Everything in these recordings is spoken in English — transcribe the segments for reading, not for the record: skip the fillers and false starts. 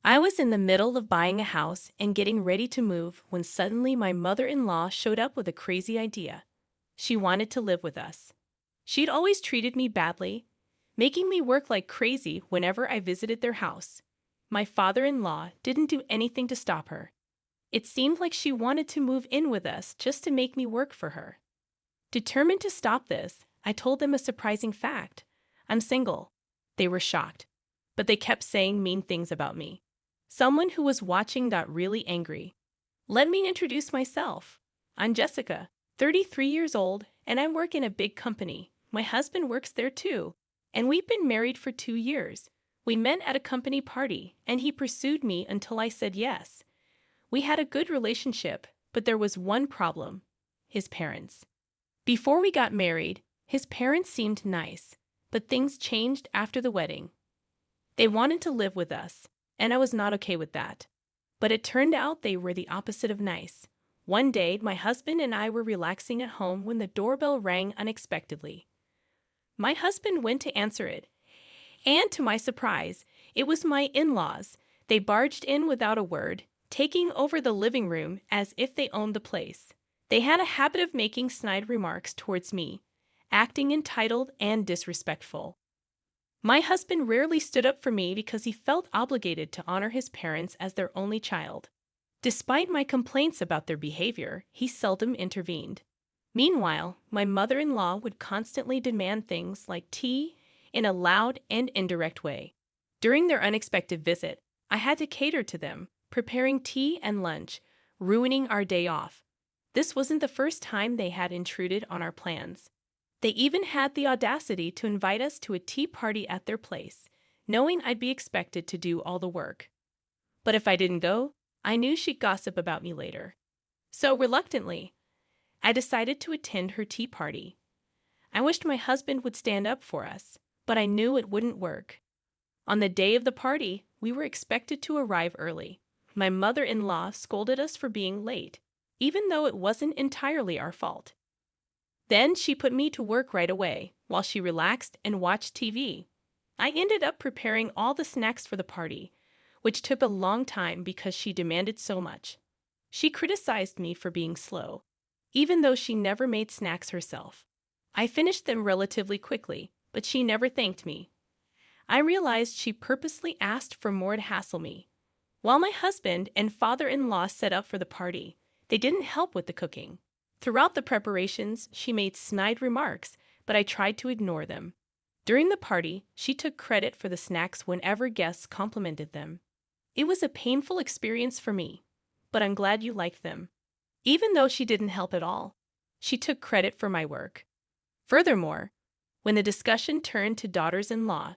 I was in the middle of buying a house and getting ready to move when suddenly my mother-in-law showed up with a crazy idea. She wanted to live with us. She'd always treated me badly, making me work like crazy whenever I visited their house. My father-in-law didn't do anything to stop her. It seemed like she wanted to move in with us just to make me work for her. Determined to stop this, I told them a surprising fact. I'm single. They were shocked, but they kept saying mean things about me. Someone who was watching got really angry. Let me introduce myself. I'm Jessica, 33 years old, and I work in a big company. My husband works there too, and we've been married for 2 years. We met at a company party, and he pursued me until I said yes. We had a good relationship, but there was one problem: his parents. Before we got married, his parents seemed nice, but things changed after the wedding. They wanted to live with us, and I was not okay with that. But it turned out they were the opposite of nice. One day, my husband and I were relaxing at home when the doorbell rang unexpectedly. My husband went to answer it, and to my surprise, it was my in-laws. They barged in without a word, taking over the living room as if they owned the place. They had a habit of making snide remarks towards me, acting entitled and disrespectful. My husband rarely stood up for me because he felt obligated to honor his parents as their only child. Despite my complaints about their behavior, he seldom intervened. Meanwhile, my mother-in-law would constantly demand things like tea in a loud and indirect way. During their unexpected visit, I had to cater to them, preparing tea and lunch, ruining our day off. This wasn't the first time they had intruded on our plans. They even had the audacity to invite us to a tea party at their place, knowing I'd be expected to do all the work. But if I didn't go, I knew she'd gossip about me later. So reluctantly, I decided to attend her tea party. I wished my husband would stand up for us, but I knew it wouldn't work. On the day of the party, we were expected to arrive early. My mother-in-law scolded us for being late, even though it wasn't entirely our fault. Then she put me to work right away, while she relaxed and watched TV. I ended up preparing all the snacks for the party, which took a long time because she demanded so much. She criticized me for being slow, even though she never made snacks herself. I finished them relatively quickly, but she never thanked me. I realized she purposely asked for more to hassle me. While my husband and father-in-law set up for the party, they didn't help with the cooking. Throughout the preparations, she made snide remarks, but I tried to ignore them. During the party, she took credit for the snacks whenever guests complimented them. It was a painful experience for me, but I'm glad you liked them. Even though she didn't help at all, she took credit for my work. Furthermore, when the discussion turned to daughters-in-law,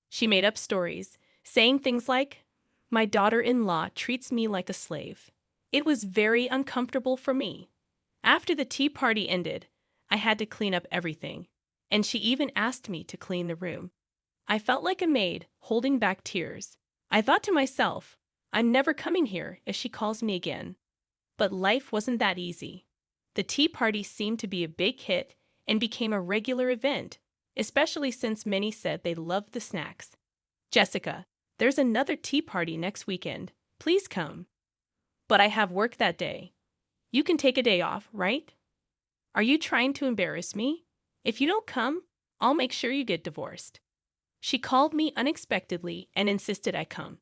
she made up stories, saying things like, "My daughter-in-law treats me like a slave." It was very uncomfortable for me. After the tea party ended, I had to clean up everything, and she even asked me to clean the room. I felt like a maid, holding back tears. I thought to myself, I'm never coming here if she calls me again. But life wasn't that easy. The tea party seemed to be a big hit and became a regular event, especially since many said they loved the snacks. "Jessica, there's another tea party next weekend. Please come." "But I have work that day." "You can take a day off, right?" "Are you trying to embarrass me? If you don't come, I'll make sure you get divorced." She called me unexpectedly and insisted I come.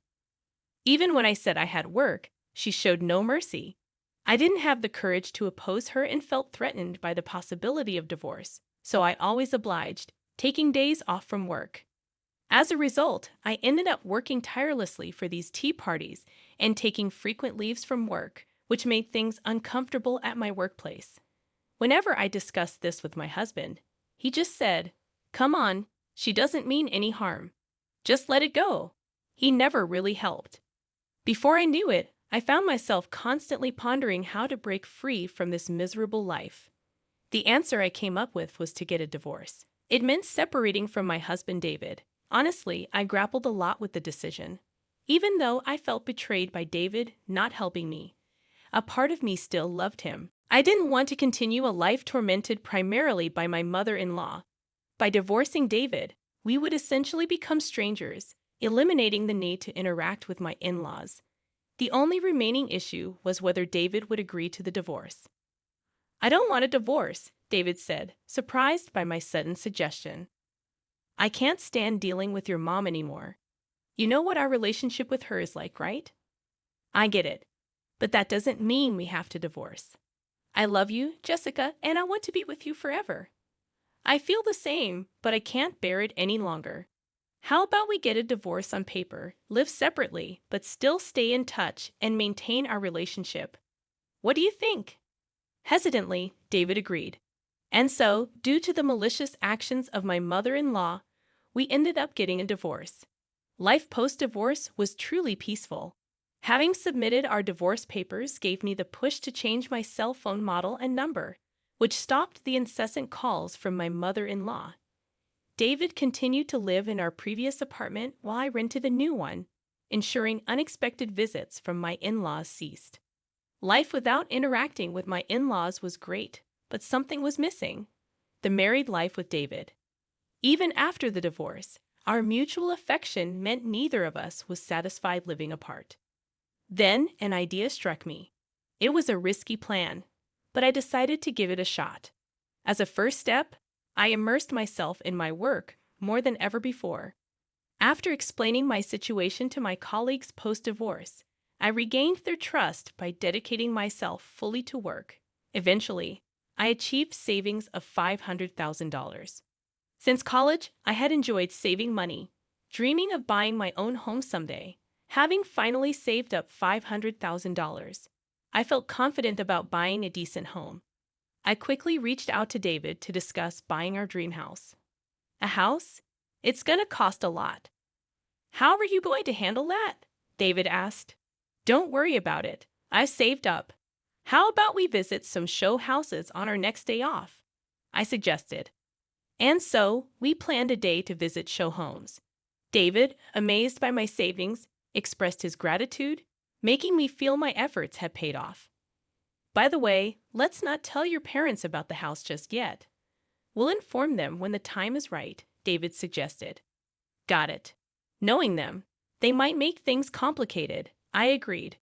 Even when I said I had work, she showed no mercy. I didn't have the courage to oppose her and felt threatened by the possibility of divorce, so I always obliged, taking days off from work. As a result, I ended up working tirelessly for these tea parties and taking frequent leaves from work, which made things uncomfortable at my workplace. Whenever I discussed this with my husband, he just said, "Come on, she doesn't mean any harm. Just let it go." He never really helped. Before I knew it, I found myself constantly pondering how to break free from this miserable life. The answer I came up with was to get a divorce. It meant separating from my husband David. Honestly, I grappled a lot with the decision. Even though I felt betrayed by David not helping me, a part of me still loved him. I didn't want to continue a life tormented primarily by my mother-in-law. By divorcing David, we would essentially become strangers, eliminating the need to interact with my in-laws. The only remaining issue was whether David would agree to the divorce. "I don't want a divorce," David said, surprised by my sudden suggestion. "I can't stand dealing with your mom anymore. You know what our relationship with her is like, right?" "I get it. But that doesn't mean we have to divorce. I love you, Jessica, and I want to be with you forever." "I feel the same, but I can't bear it any longer. How about we get a divorce on paper, live separately, but still stay in touch and maintain our relationship? What do you think?" Hesitantly, David agreed. And so, due to the malicious actions of my mother-in-law, we ended up getting a divorce. Life post-divorce was truly peaceful. Having submitted our divorce papers gave me the push to change my cell phone model and number, which stopped the incessant calls from my mother-in-law. David continued to live in our previous apartment while I rented a new one, ensuring unexpected visits from my in-laws ceased. Life without interacting with my in-laws was great, but something was missing: the married life with David. Even after the divorce, our mutual affection meant neither of us was satisfied living apart. Then an idea struck me. It was a risky plan, but I decided to give it a shot. As a first step, I immersed myself in my work more than ever before. After explaining my situation to my colleagues post-divorce, I regained their trust by dedicating myself fully to work. Eventually, I achieved savings of $500,000. Since college, I had enjoyed saving money, dreaming of buying my own home someday. Having finally saved up $500,000, I felt confident about buying a decent home. I quickly reached out to David to discuss buying our dream house. "A house? It's gonna cost a lot." "How are you going to handle that?" David asked. "Don't worry about it. I've saved up. How about we visit some show houses on our next day off?" I suggested. And so, we planned a day to visit show homes. David, amazed by my savings, expressed his gratitude, making me feel my efforts had paid off. "By the way, let's not tell your parents about the house just yet. We'll inform them when the time is right," David suggested. "Got it. Knowing them, they might make things complicated," I agreed.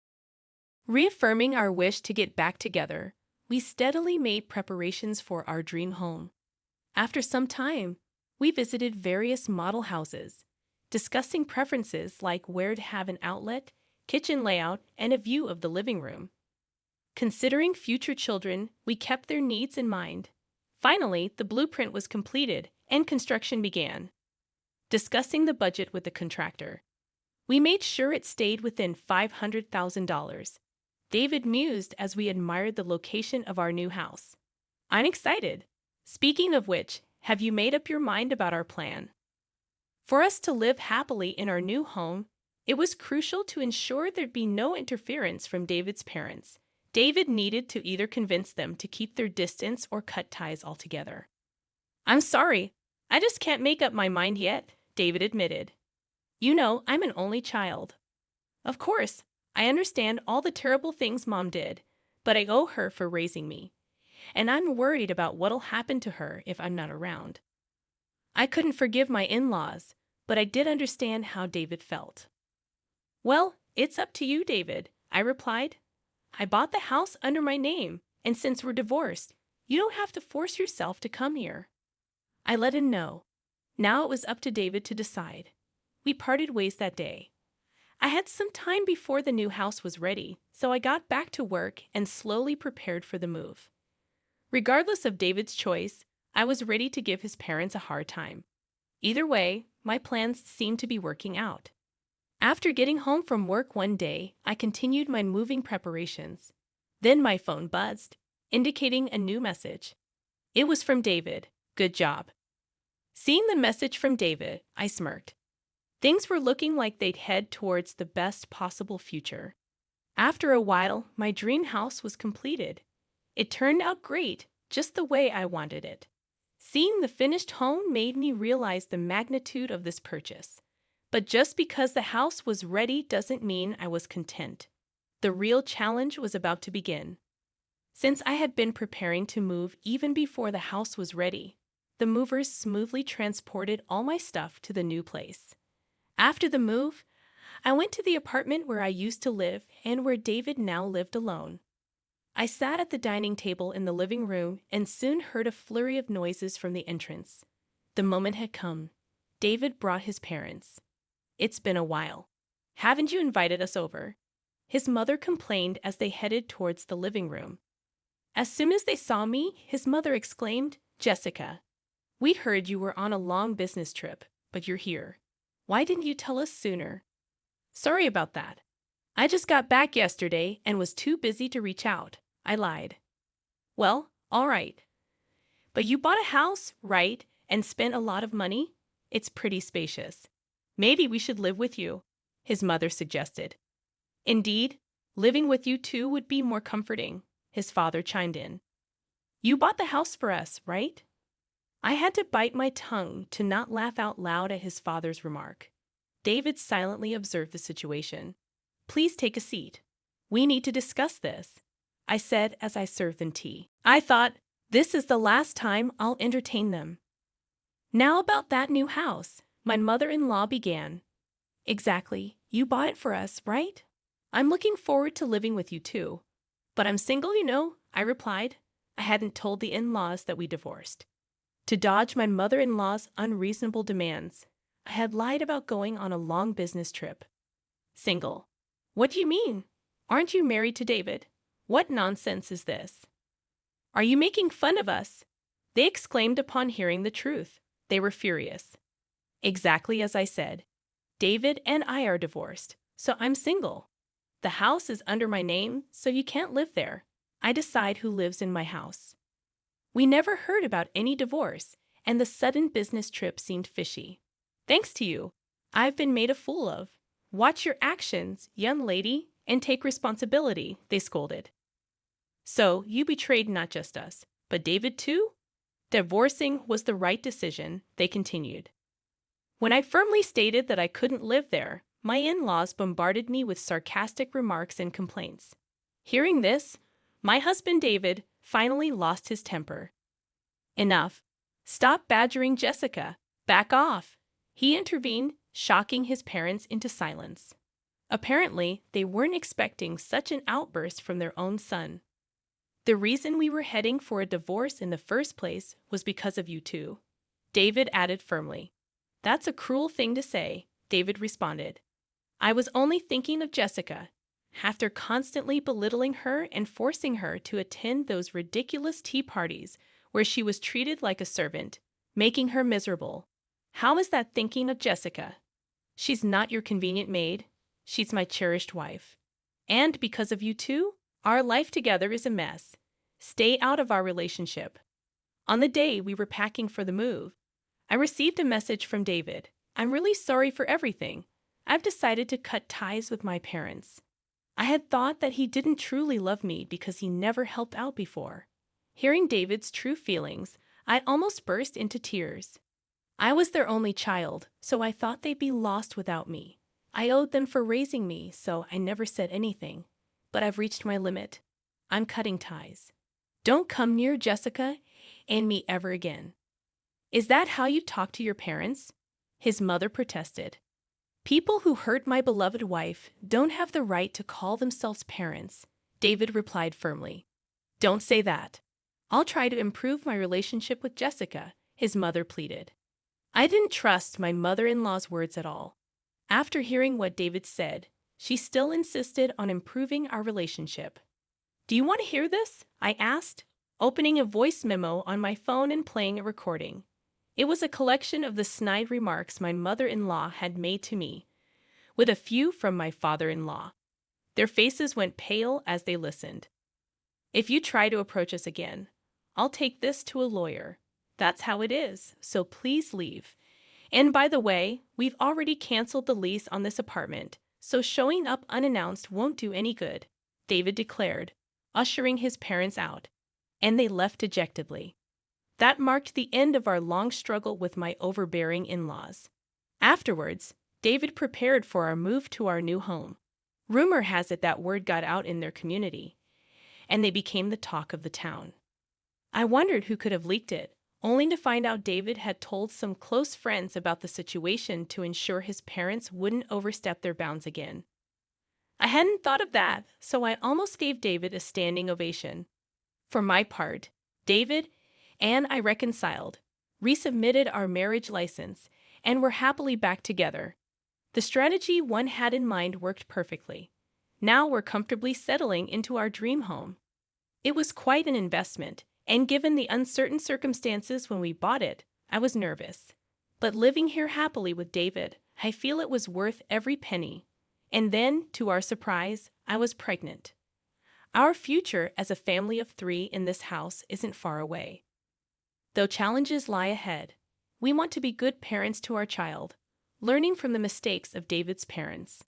Reaffirming our wish to get back together, we steadily made preparations for our dream home. After some time, we visited various model houses, discussing preferences like where to have an outlet, kitchen layout, and a view of the living room. Considering future children, we kept their needs in mind. Finally, the blueprint was completed and construction began. Discussing the budget with the contractor, we made sure it stayed within $500,000. David mused as we admired the location of our new house. "I'm excited. Speaking of which, have you made up your mind about our plan?" For us to live happily in our new home, it was crucial to ensure there'd be no interference from David's parents. David needed to either convince them to keep their distance or cut ties altogether. "I'm sorry, I just can't make up my mind yet," David admitted. "You know, I'm an only child. Of course, I understand all the terrible things Mom did, but I owe her for raising me, and I'm worried about what'll happen to her if I'm not around." I couldn't forgive my in-laws, but I did understand how David felt. "Well, it's up to you, David," I replied. "I bought the house under my name, and since we're divorced, you don't have to force yourself to come here." I let him know. Now it was up to David to decide. We parted ways that day. I had some time before the new house was ready, so I got back to work and slowly prepared for the move. Regardless of David's choice, I was ready to give his parents a hard time. Either way, my plans seemed to be working out. After getting home from work one day, I continued my moving preparations. Then my phone buzzed, indicating a new message. It was from David. Good job. Seeing the message from David, I smirked. Things were looking like they'd head towards the best possible future. After a while, my dream house was completed. It turned out great, just the way I wanted it. Seeing the finished home made me realize the magnitude of this purchase. But just because the house was ready doesn't mean I was content. The real challenge was about to begin. Since I had been preparing to move even before the house was ready, the movers smoothly transported all my stuff to the new place. After the move, I went to the apartment where I used to live and where David now lived alone. I sat at the dining table in the living room and soon heard a flurry of noises from the entrance. The moment had come. David brought his parents. "It's been a while. Haven't you invited us over?" His mother complained as they headed towards the living room. As soon as they saw me, his mother exclaimed, "Jessica, we heard you were on a long business trip, but you're here. Why didn't you tell us sooner?" "Sorry about that. I just got back yesterday and was too busy to reach out," I lied. "Well, all right. But you bought a house, right, and spent a lot of money? It's pretty spacious. Maybe we should live with you," his mother suggested. "Indeed, living with you too would be more comforting," his father chimed in. "You bought the house for us, right?" I had to bite my tongue to not laugh out loud at his father's remark. David silently observed the situation. "Please take a seat. We need to discuss this," I said as I served them tea. I thought, this is the last time I'll entertain them. "Now about that new house," my mother-in-law began. "Exactly. You bought it for us, right? I'm looking forward to living with you too. But I'm single, you know," I replied. I hadn't told the in-laws that we divorced. To dodge my mother-in-law's unreasonable demands, I had lied about going on a long business trip. "Single? What do you mean? Aren't you married to David? What nonsense is this? Are you making fun of us?" They exclaimed upon hearing the truth. They were furious. "Exactly as I said. David and I are divorced, so I'm single. The house is under my name, so you can't live there. I decide who lives in my house." We never heard about any divorce, and the sudden business trip seemed fishy. "Thanks to you, I've been made a fool of. Watch your actions, young lady, and take responsibility," they scolded. "So you betrayed not just us, but David too?" "Divorcing was the right decision," they continued. When I firmly stated that I couldn't live there, my in-laws bombarded me with sarcastic remarks and complaints. Hearing this, my husband David finally lost his temper. "Enough. Stop badgering Jessica. Back off," he intervened, shocking his parents into silence. Apparently, they weren't expecting such an outburst from their own son. "The reason we were heading for a divorce in the first place was because of you two," David added firmly. "That's a cruel thing to say," David responded. "I was only thinking of Jessica. After constantly belittling her and forcing her to attend those ridiculous tea parties where she was treated like a servant, making her miserable. How is that thinking of Jessica? She's not your convenient maid. She's my cherished wife. And because of you two, our life together is a mess. Stay out of our relationship." On the day we were packing for the move, I received a message from David. "I'm really sorry for everything. I've decided to cut ties with my parents." I had thought that he didn't truly love me because he never helped out before. Hearing David's true feelings, I almost burst into tears. I was their only child, so I thought they'd be lost without me. I owed them for raising me, so I never said anything. But I've reached my limit. I'm cutting ties. Don't come near Jessica and me ever again. "Is that how you talk to your parents?" his mother protested. "People who hurt my beloved wife don't have the right to call themselves parents," David replied firmly. "Don't say that. I'll try to improve my relationship with Jessica," his mother pleaded. I didn't trust my mother-in-law's words at all. After hearing what David said, she still insisted on improving our relationship. "Do you want to hear this?" I asked, opening a voice memo on my phone and playing a recording. It was a collection of the snide remarks my mother-in-law had made to me, with a few from my father-in-law. Their faces went pale as they listened. "If you try to approach us again, I'll take this to a lawyer. That's how it is, so please leave. And by the way, we've already canceled the lease on this apartment, so showing up unannounced won't do any good," David declared, ushering his parents out, and they left dejectedly. That marked the end of our long struggle with my overbearing in-laws. Afterwards, David prepared for our move to our new home. Rumor has it that word got out in their community, and they became the talk of the town. I wondered who could have leaked it, only to find out David had told some close friends about the situation to ensure his parents wouldn't overstep their bounds again. I hadn't thought of that, so I almost gave David a standing ovation. For my part, David and I reconciled, resubmitted our marriage license, and were happily back together. The strategy one had in mind worked perfectly. Now we're comfortably settling into our dream home. It was quite an investment, and given the uncertain circumstances when we bought it, I was nervous. But living here happily with David, I feel it was worth every penny. And then, to our surprise, I was pregnant. Our future as a family of 3 in this house isn't far away. Though challenges lie ahead, we want to be good parents to our child, learning from the mistakes of David's parents.